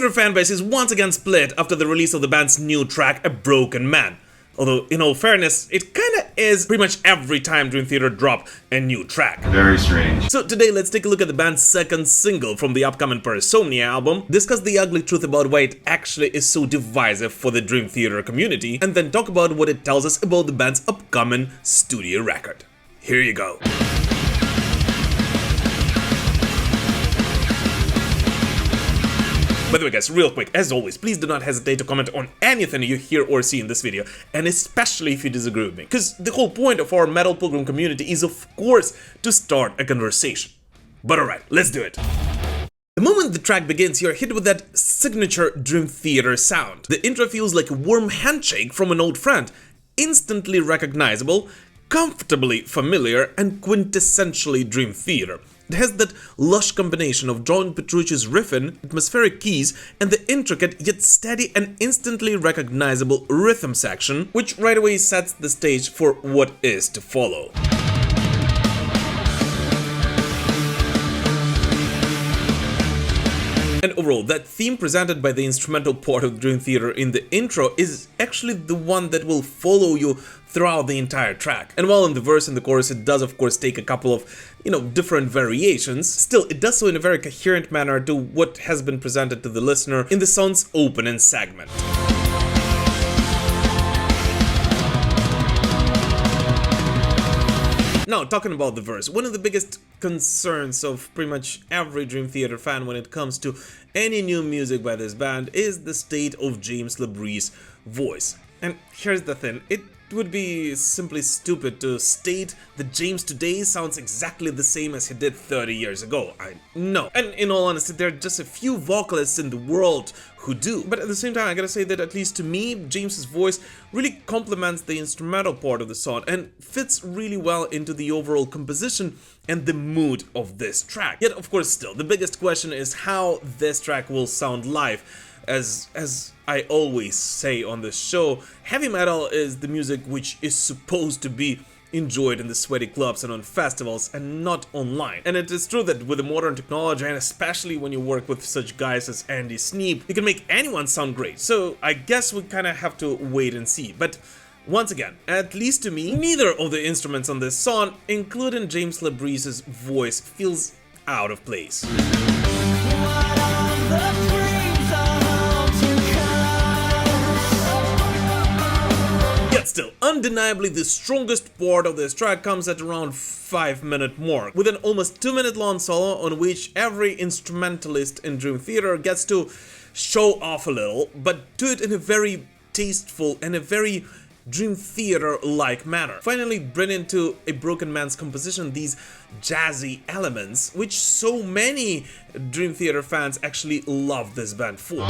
Theater fanbase is once again split after the release of the band's new track, A Broken Man. Although, in all fairness, it kinda is pretty much every time Dream Theater drop a new track. Very strange. So today, let's take a look at the band's second single from the upcoming Parasomnia album, discuss the ugly truth about why it actually is so divisive for the Dream Theater community, and then talk about what it tells us about the band's upcoming studio record. Here you go. By the way guys, real quick, as always, please do not hesitate to comment on anything you hear or see in this video, and especially if you disagree with me, because the whole point of our Metal Pilgrim community is of course to start a conversation. But alright, let's do it. The moment the track begins, you're hit with that signature Dream Theater sound. The intro feels like a warm handshake from an old friend, instantly recognizable, comfortably familiar, and quintessentially Dream Theater. It has that lush combination of John Petrucci's riffing, atmospheric keys, and the intricate yet steady and instantly recognizable rhythm section, which right away sets the stage for what is to follow. And overall, that theme presented by the instrumental part of Dream Theater in the intro is actually the one that will follow you throughout the entire track. And while in the verse and the chorus it does of course take a couple of, different variations, still it does so in a very coherent manner to what has been presented to the listener in the song's opening segment. Now, talking about the verse, one of the biggest concerns of pretty much every Dream Theater fan when it comes to any new music by this band is the state of James LaBrie's voice. And here's the thing, it would be simply stupid to state that James today sounds exactly the same as he did 30 years ago. I know. And in all honesty, there are just a few vocalists in the world who do. But at the same time, I gotta say that at least to me, James's voice really complements the instrumental part of the song and fits really well into the overall composition and the mood of this track. Yet, of course, still, the biggest question is how this track will sound live. As I always say on this show, heavy metal is the music which is supposed to be enjoyed in the sweaty clubs and on festivals and not online. And it is true that with the modern technology, and especially when you work with such guys as Andy Sneap, you can make anyone sound great. So I guess we kind of have to wait and see. But once again, at least to me, neither of the instruments on this song, including James LaBrie's voice, feels out of place. Still, undeniably the strongest part of this track comes at around 5-minute mark, with an almost 2-minute long solo on which every instrumentalist in Dream Theater gets to show off a little, but do it in a very tasteful and a very Dream Theater-like manner, finally bringing to A Broken Man's composition these jazzy elements, which so many Dream Theater fans actually love this band for.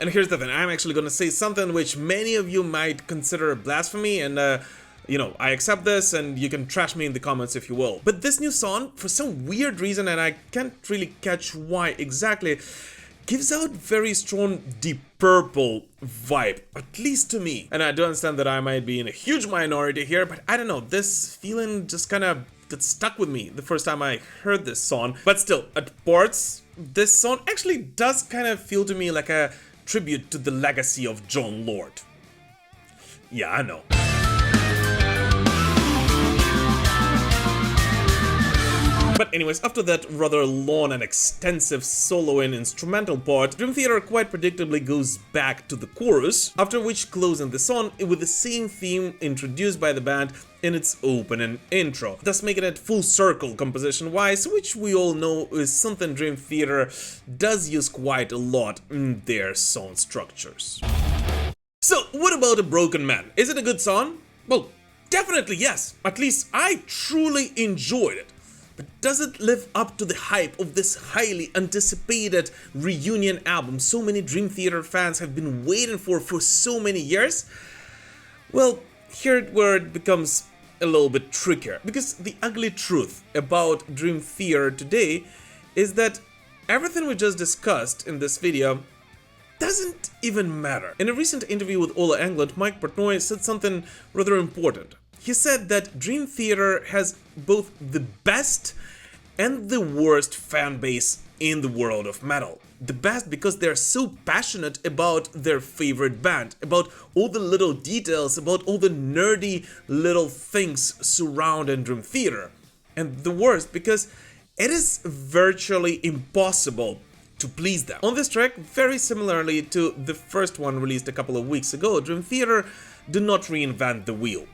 And here's the thing, I'm actually gonna say something which many of you might consider blasphemy, and I accept this and you can trash me in the comments if you will. But this new song, for some weird reason, and I can't really catch why exactly, gives out very strong Deep Purple vibe, at least to me. And I do understand that I might be in a huge minority here, but I don't know, this feeling just kinda got stuck with me the first time I heard this song. But still, at parts, this song actually does kind of feel to me like a tribute to the legacy of Jon Lord. Yeah, I know. But anyways, after that rather long and extensive soloing instrumental part, Dream Theater quite predictably goes back to the chorus, after which closing the song with the same theme introduced by the band in its opening intro, thus making it full circle composition-wise, which we all know is something Dream Theater does use quite a lot in their song structures. So, what about A Broken Man? Is it a good song? Well, definitely yes. At least I truly enjoyed it. But does it live up to the hype of this highly anticipated reunion album so many Dream Theater fans have been waiting for so many years? Well, here's where it becomes a little bit trickier, because the ugly truth about Dream Theater today is that everything we just discussed in this video doesn't even matter. In a recent interview with Ola Englund, Mike Portnoy said something rather important. He said that Dream Theater has both the best and the worst fan base in the world of metal. The best because they're so passionate about their favorite band, about all the little details, about all the nerdy little things surrounding Dream Theater. And the worst because it is virtually impossible to please them. On this track, very similarly to the first one released a couple of weeks ago, Dream Theater do not reinvent the wheel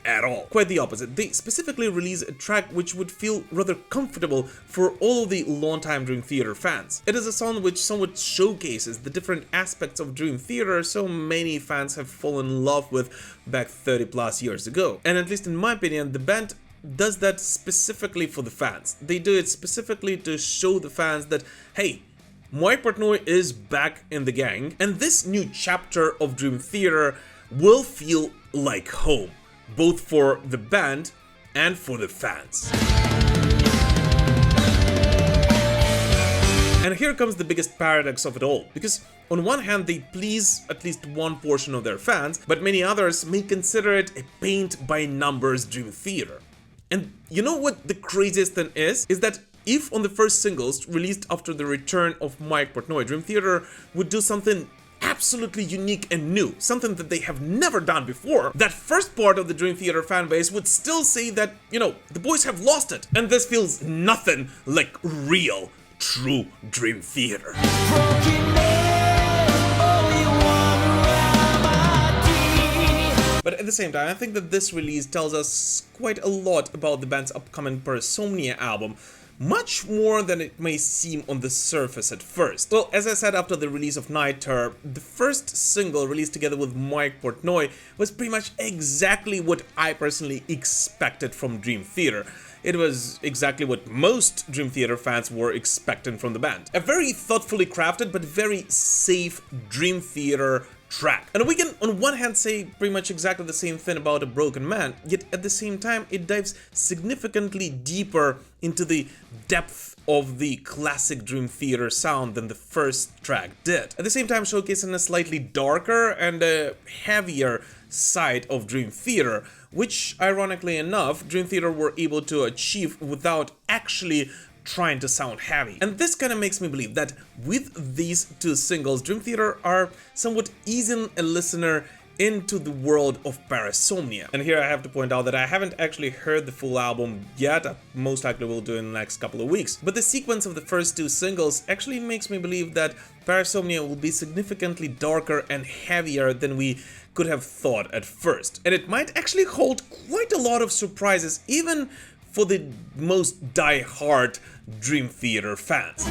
at all. Quite the opposite. They specifically release a track which would feel rather comfortable for all of the longtime Dream Theater fans. It is a song which somewhat showcases the different aspects of Dream Theater so many fans have fallen in love with back 30 plus years ago. And at least in my opinion, the band does that specifically for the fans. They do it specifically to show the fans that, hey, Mike Portnoy is back in the gang, and this new chapter of Dream Theater will feel like home, both for the band and for the fans. And here comes the biggest paradox of it all, because on one hand they please at least one portion of their fans, but many others may consider it a paint-by-numbers Dream Theater. And you know what the craziest thing is? Is that if on the first singles released after the return of Mike Portnoy, Dream Theater would do something absolutely unique and new, something that they have never done before, that first part of the Dream Theater fanbase would still say that, you know, the boys have lost it. And this feels nothing like real, true Dream Theater. But at the same time, I think that this release tells us quite a lot about the band's upcoming Parasomnia album, much more than it may seem on the surface at first. Well, as I said after the release of Night Terror, the first single released together with Mike Portnoy was pretty much exactly what I personally expected from Dream Theater. It was exactly what most Dream Theater fans were expecting from the band. A very thoughtfully crafted but very safe Dream Theater track. And we can on one hand say pretty much exactly the same thing about A Broken Man, yet at the same time it dives significantly deeper into the depth of the classic Dream Theater sound than the first track did. At the same time showcasing a slightly darker and a heavier side of Dream Theater, which ironically enough Dream Theater were able to achieve without actually trying to sound heavy. And this kind of makes me believe that with these two singles, Dream Theater are somewhat easing a listener into the world of Parasomnia. And here I have to point out that I haven't actually heard the full album yet, I most likely will do in the next couple of weeks. But the sequence of the first two singles actually makes me believe that Parasomnia will be significantly darker and heavier than we could have thought at first. And it might actually hold quite a lot of surprises, even for the most die-hard Dream Theater fans.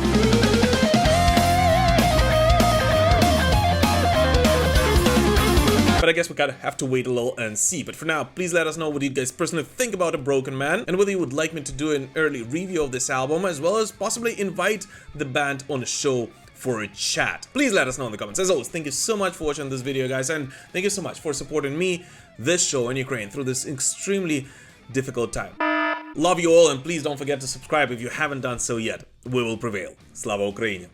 But I guess we gotta have to wait a little and see. But for now, please let us know what you guys personally think about A Broken Man, and whether you would like me to do an early review of this album, as well as possibly invite the band on a show for a chat. Please let us know in the comments. As always, thank you so much for watching this video, guys, and thank you so much for supporting me, this show, and Ukraine through this extremely difficult time. Love you all, and please don't forget to subscribe if you haven't done so yet. We will prevail. Slava Ukraini!